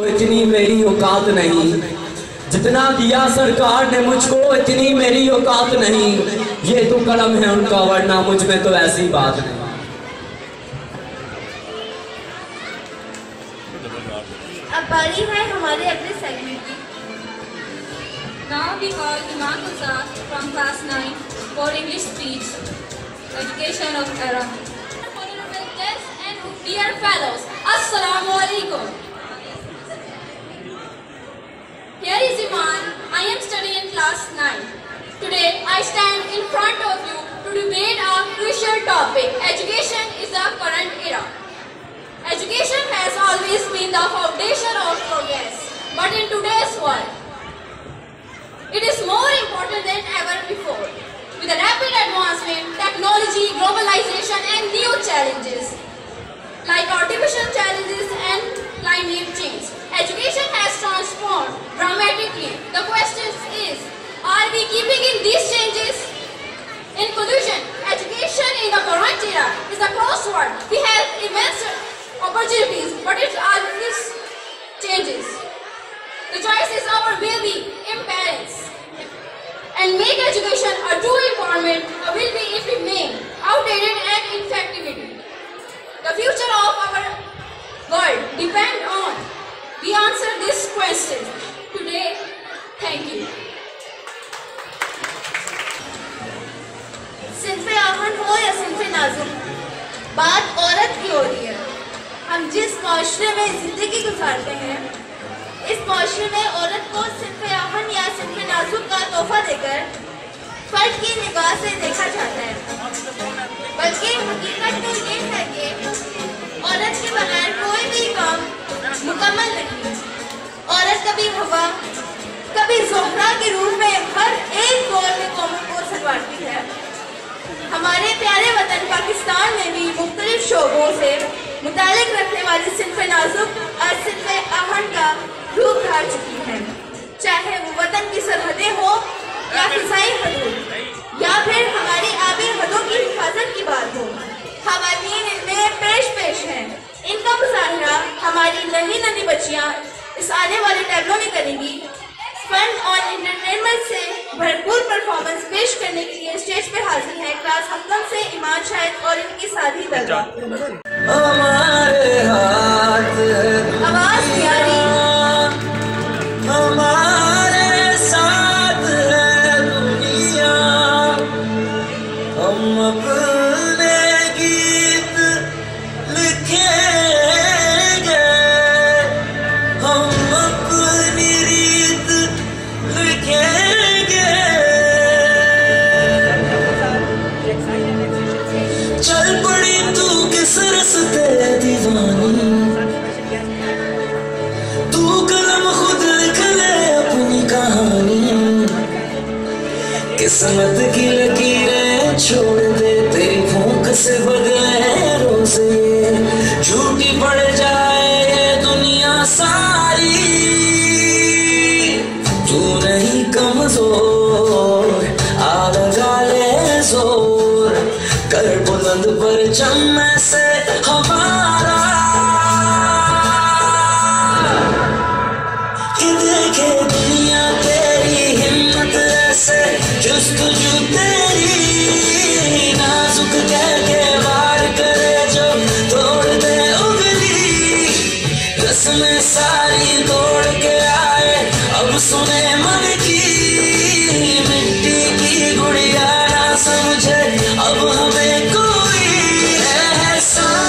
इतनी मेरी औकात नहीं, जितना दिया सरकार ने मुझको इतनी मेरी औकात नहीं। ये तो कलम है उनका, वरना मुझ में तो ऐसी बात नहीं। अब बारी है हमारे अगले सेगमेंट की। Now we call Iman Usad from class 9 for English speech, education of Iran. Honorable guests and dear fellows, Assalamu alaikum. Here is Iman. I am studying in class 9. Today I stand in front of you to debate a crucial topic. Education is the current era. Education has always been the foundation of progress, but in today's world, it is more important than ever before. With the rapid advancement, technology, globalization and new challenges like artificial challenges and climate change, education has transformed dramatically. The question is, are we keeping in these changes? In conclusion, education in the current era is a crossword. We have immense opportunities, but it always changes. The choice is our will be imbalance. And make education a true empowerment will be if we remain outdated and ineffective. The future of our world depends on we answer this question today. Thank you. सिंफे आहन हो या सिंफे नाजुक, बात औरत की हो रही है। हम जिस माशरे में जिंदगी गुजारते हैं, इस माशरे में औरत को सिंफे आहन या सिंफे नाजुक का तोहफा देकर फर्ज की निगाह से देखा जाता है, बल्कि हकीकत तो ये है कि औरत के बगैर कोई भी काम मुकम्मल नहीं। औरत कभी हवा, कभी ज़ोहरा के रूप में हर एक दौर में कौमों को संवारती है। हमारे प्यारे वतन पाकिस्तान में भी मुख्तलिफ शोबों से मुतालिक रखने वाली सिंफ़े नाजुक और सिंफ़े आहन का रूप धार चुकी है, चाहे वो वतन की सरहदें हो या फिजाई हदूद या फिर हमारी आबी हदों की हिफाजत की बात हो। ख़वातीन इनमें पेश हैं। इनका मुज़ाहरा हमारी नन्ही नन्ही बच्चियाँ इस आने वाले टैबलों में करेंगी। फन और एंटरटेनमेंट से भरपूर परफॉर्मेंस पेश करने के लिए स्टेज पे हाजिर है क्लास 7 से इमान शाहिद और इनकी साथी दलवा। आवाज प्यारी, हमारे साथ है दुनिया, हम अपने गीत लिखेंगे, हम अपनी रीत लिखेंगे। चल पड़ी तू किस रस्ते दीवानी, तू कलम खुद लिख ले अपनी कहानी। किस्मत की लकीरें छोड़ दे, तेरी भूख से बगैर रोज़े झूठी पड़ जाए ये दुनिया सारी। तू नहीं कमजोर, आ लगा ले जोर, कर बुलंद परचम में से हमारा, कि देखे दुनिया तेरी हिम्मत ऐसे जुस्तजू तेरी। नाजुक कह के वार करे जो तोड़ दे उंगली, रस्में सारी तोड़ के आए अब सुने मन की। मिट्टी की गुड़िया ना समझे अब हमें कोई एहसान,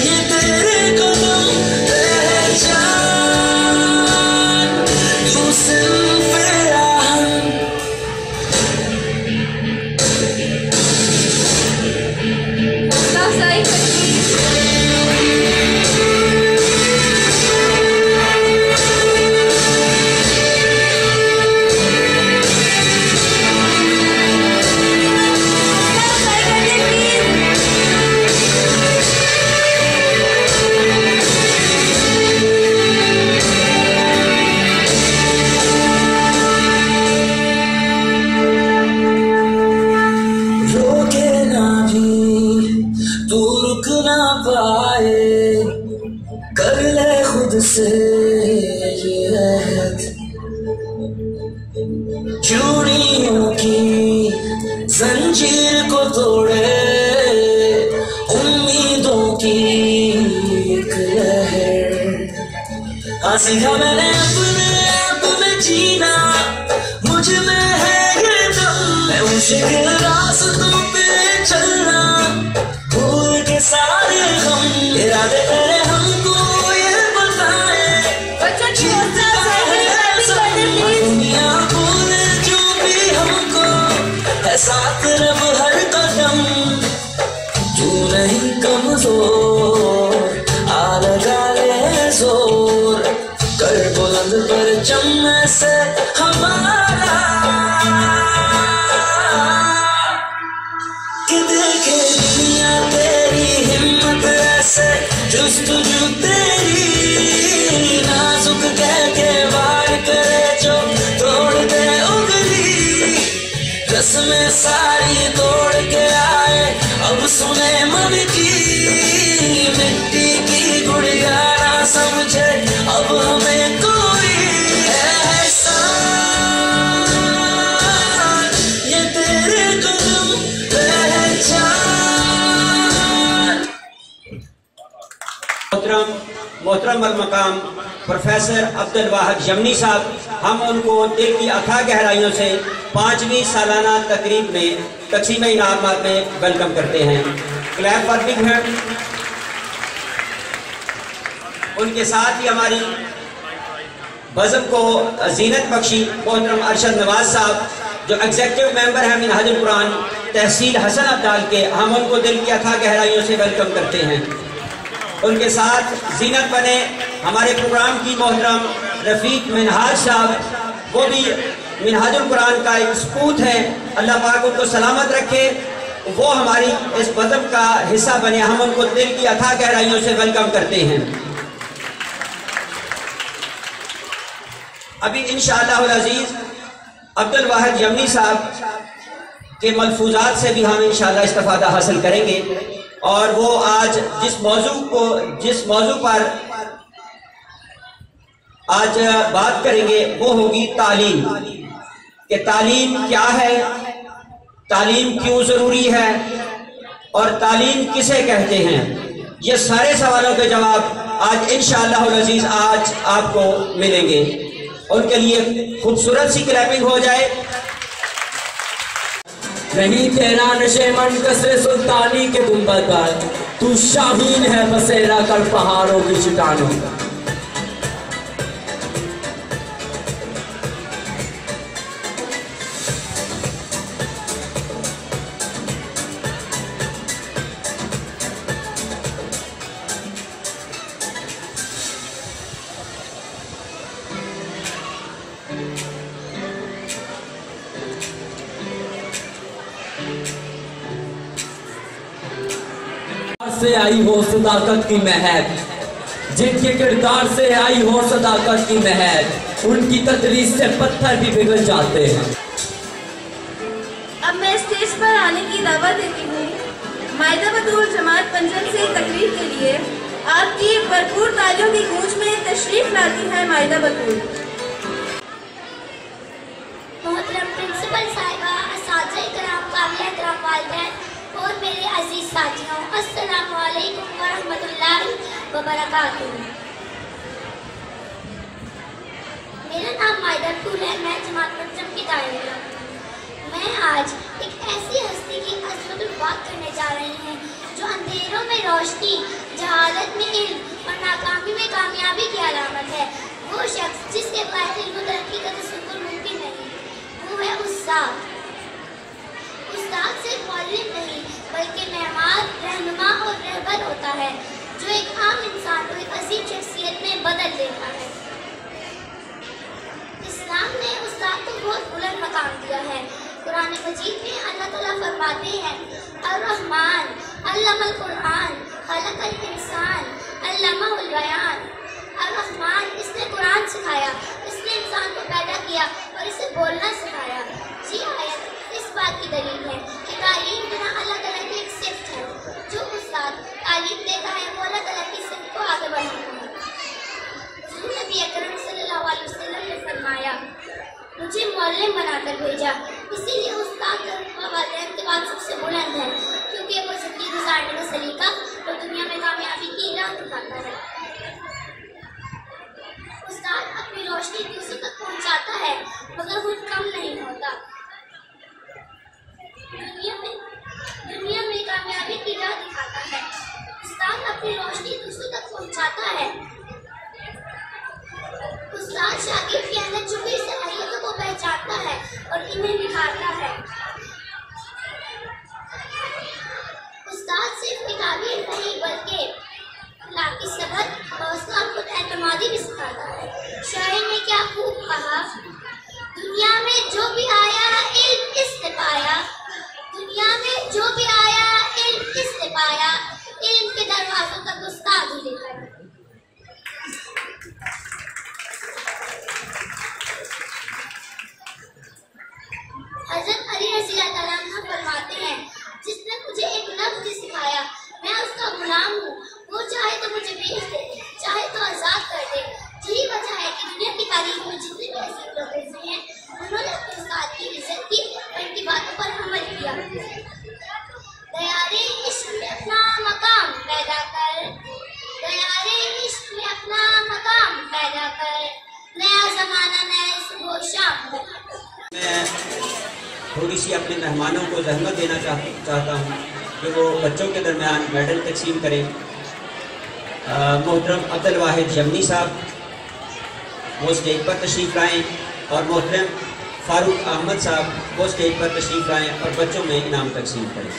ये तेरे कदम पहचान। तू सिंफ़े आहन, कर ले खुद से ये अहद, चूड़ियों की जंजीर को तोड़े उम्मीदों की एक लहर। हाँ सीखा मैंने अपने आप में जीना, मुझ में है ये दम, मैं मुश्किल रास्तों पे चलना, भूल के सारे गम। इरादे करे हमको ये बताए, दुनिया बोले जो भी हमको है साथ रब हर कदम। तू नहीं कमजोर, आ लगा ले जोर, कर बुलंद परचम से हमारा, कि देखे दुनिया तेरी हिम्मत ऐसे, जुस्तजू तेरी नाजुक कह के वार करे जो तोड़ दे उंगली, रस्में सारी तोड़ के आए अब सुने मन की, मिट्टी की गुड़िया ना समझे अब हमें कोई एहसान, ये तेरे कदम पहचान। मोहतरम मकाम प्रोफेसर अब्दुल वाहिद यमनी साहब, हम उनको दिल की अथाह गहराइयों से 5वीं सालाना तकरीब में तक़सीम इनामात में वेलकम करते हैं। Clap for big hand. उनके साथ ही हमारी बज़म को जीनत बख्शी मोहतरम अरशद नवाज साहब, जो एग्जीक्यूटिव मेंबर हैं मिनहाजुल कुरान तहसील हसन अब्दाल के, हम उनको दिल की अथाह गहराइयों से वेलकम करते हैं। उनके साथ जीनत बने हमारे प्रोग्राम की मोहतरम रफ़ीक मिनहाज साहब, वो भी मिनहाजुल कुरान का एक सपूत है, अल्लाह पाक उनको सलामत रखे, वो हमारी इस बज़म का हिस्सा बने, हम उनको दिल की अथाह गहराइयों से वेलकम करते हैं। अभी इंशाअल्लाह अज़ीज़ अब्दुल वाहिद यमनी साहब के मलफूजात से भी हम इंशाअल्लाह इस्तिफ़ादा हासिल करेंगे, और वो आज जिस मौजू पर आज बात करेंगे वो होगी तालीम, कि तालीम क्या है, तालीम क्यों ज़रूरी है और तालीम किसे कहते हैं। ये सारे सवालों के जवाब आज इंशाअल्लाह अज़ीज़ आज आपको मिलेंगे। उनके लिए खूबसूरत सी क्लैपिंग हो जाए। नहीं तेरा नशे मन कसरे सुल्तानी के गुंबद पर, तू शाहीन है बसेरा कर पहाड़ों की चट्टानों। से आई हो सदाकत की महक, जिनके किरदार से आई हो सदाकत की महक, उनकी तदरीस से पत्थर भी पिघल जाते हैं। अब मैं स्टेज पर आने की दावत देती हूँ माइदा बतूल जमात पंजन से तकरीर के लिए आपकी भरपूर तालियों की गूंज में तशरीफ लाती है माइदा बतूल। मोहतरम प्रिंसिपल साहिबा, असातिज़ा इकराम, काबिल एहतराम वालिदैन और मेरे अजीज साथियों, अस्सलामु अलैकुम व रहमतुल्लाहि व बरकातुहू। मेरा नाम माइदा बतूल है, मैं जमात पंजम की तालिब हूँ। मैं आज एक ऐसी हस्ती की अज़मत बात करने जा रही हूँ जो अंधेरों में रोशनी, जहालत में इल्म और नाकामी में कामयाबी की अलामत है। वो शख्स जिसके बगैर इल्म और तरक्की का तसव्वुर मुमकिन नहीं, वो है उस्ताद। उस्ताद सिर्फ मौलिम नहीं बल्कि मेहमान, रहनुमा और रहबर होता है, जो एक आम इंसान को एक अजीम शख्सियत में बदल देता है। इस्लाम ने उस्ताद को बहुत बुलंद मकाम दिया है। कुरान मजीद में अल्लाह ताला फरमाते हैं, अर्रहमान अल्लमल कुरान खलकल इंसान अल्लमहुल बयान। अर्रहमान, इसने कुरान सिखाया, इसने इंसान को पैदा किया और इसे बोलना सिखाया। जी आयत इस बात की दलील है कि तालीम बिना अल्लाह ताला की एक सिफ्त है। जो उस्ताद तालीम देता है वो अल्लाह ताला की सिफ्त को आगे बढ़ाता है। कर भेजा। इसीलिए उस्ताद का वालिदैन के बाद सबसे बुलंद है, क्योंकि वो जिंदगी गुजारने का सलीका और दुनिया में कामयाबी की राह दिखाता है। उस्ताद अपनी रोशनी दूसरों तक पहुंचाता है मगर खुद कम नहीं होता। दुनिया में कामयाबी की राह दिखाता है। उस्ताद अपनी रोशनी दूसरों तक पहुंचाता है। उस्ताद शागिर्द के अंदर छुपी सलाहियतों को पहचानता है और इन्हें निखारता है। उस्ताद सिर्फ किताबी नहीं बल्कि अखलाकी सबक, हौसला और खुद एतमादी भी सिखाता है। शायर ने क्या खूब कहा, दुनिया में जो भी आया इल्म किसने पाया, दुनिया में जो भी आया इल्म किसने पाया, इल्म के दरवाजों तक उस्ताद ही लेकर। हज़रत अली रज़ी अल्लाह अन्हु फरमाते हैं, जिसने मुझे एक लफ्ज़ सिखाया मैं उसका गुलाम हूँ। वो चाहे तो मुझे बेच दे, चाहे तो आज़ाद कर दे। यही वजह है कि दुनिया की तारीख में जितने भी ऐसे लोग ऐसे हैं, उन्होंने अपने उस्ताद की इज्जत की और उनकी बातों पर अमल किया। दयारे इश्क में अपना मकाम पैदा कर, दयारे इश्क में अपना मकाम पैदा कर, नया ज़माना नया सुबह शाम। मैं थोड़ी सी अपने मेहमानों को जहमत देना चाहता हूँ कि वो बच्चों के दरमियान मेडल तकसीम करें। मोहतरम अब्दुल वाहिद यमनी साहब वो स्टेज पर तशरीफ़ लाएँ और मोहतरम फारूक अहमद साहब वो स्टेज पर तशरीफ़ लाएँ और बच्चों में इनाम तकसीम करें।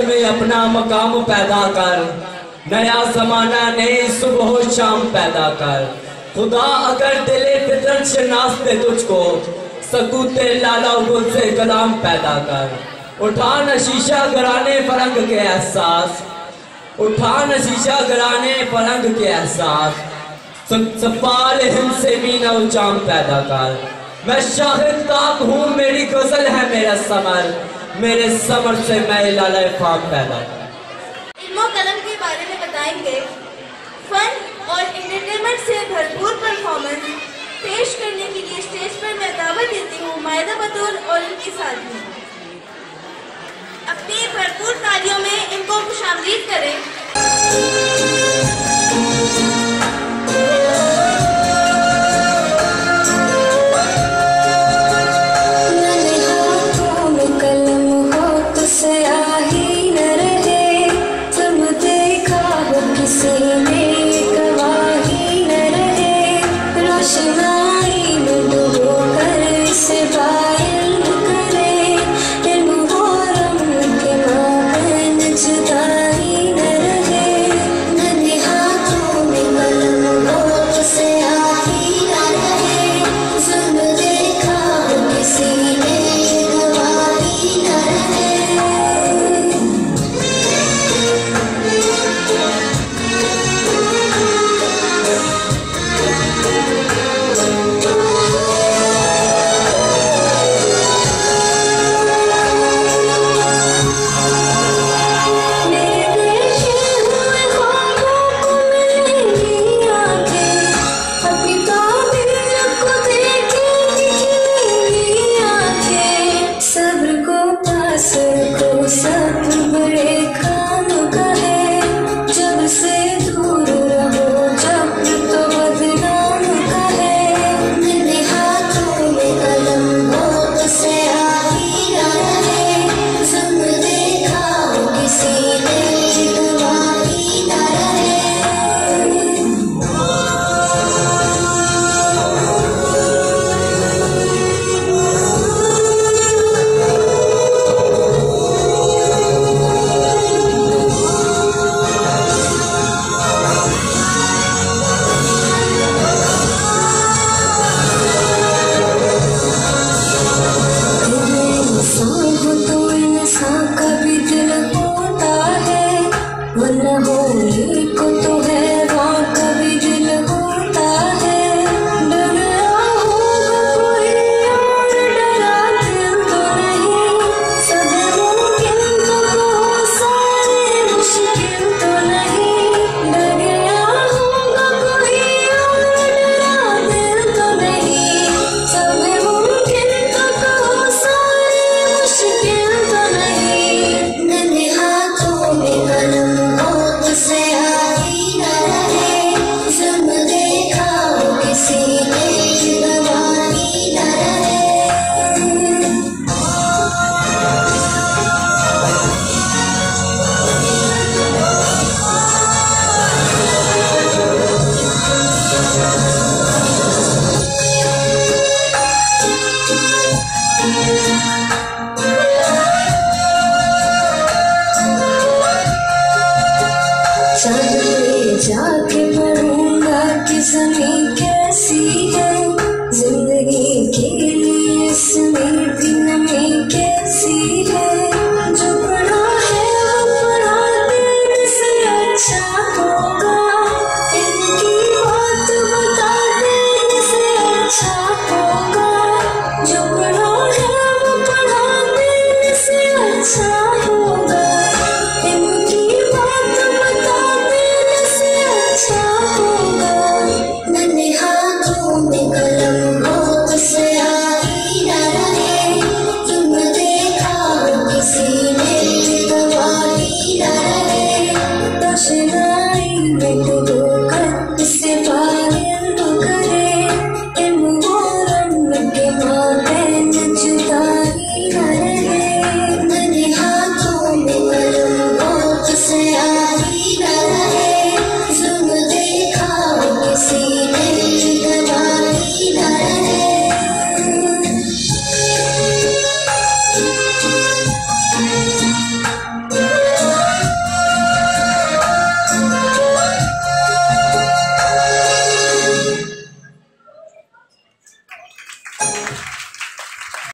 में अपना मकाम पैदा कर, नया जमाना नई सुबह शाम पैदा कर। खुदा अगर दिले फितरत से नाज दे तुझको, सकूते लाला गुल से कलाम पैदा कर। उठा न शीशा गिराने फरंग के एहसास, उठा न शीशा गिराने फरंग के एहसास। सफाल हिंद से मीना उचाम पैदा कर। मैं शाहिद ताक हूँ, मेरी गजल है मेरा समर, मेरे समर से मैं लाला फाम पैदा। इल्मो कलम के बारे में बताएंगे। फन और एंटरटेनमेंट से भरपूर परफॉर्मेंस पेश करने के लिए स्टेज पर मैं दावत देती हूँ मायदा बतूल और इनके साथियों। अपनी भरपूर तालियों में इनको खुशामदीद करें।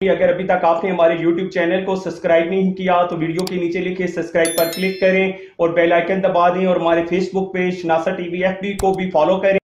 अगर अभी तक आपने हमारे YouTube चैनल को सब्सक्राइब नहीं किया तो वीडियो के नीचे लिखे सब्सक्राइब पर क्लिक करें और बेल आइकन दबा दें और हमारे फेसबुक पेज शनासा टीवी FB को भी फॉलो करें।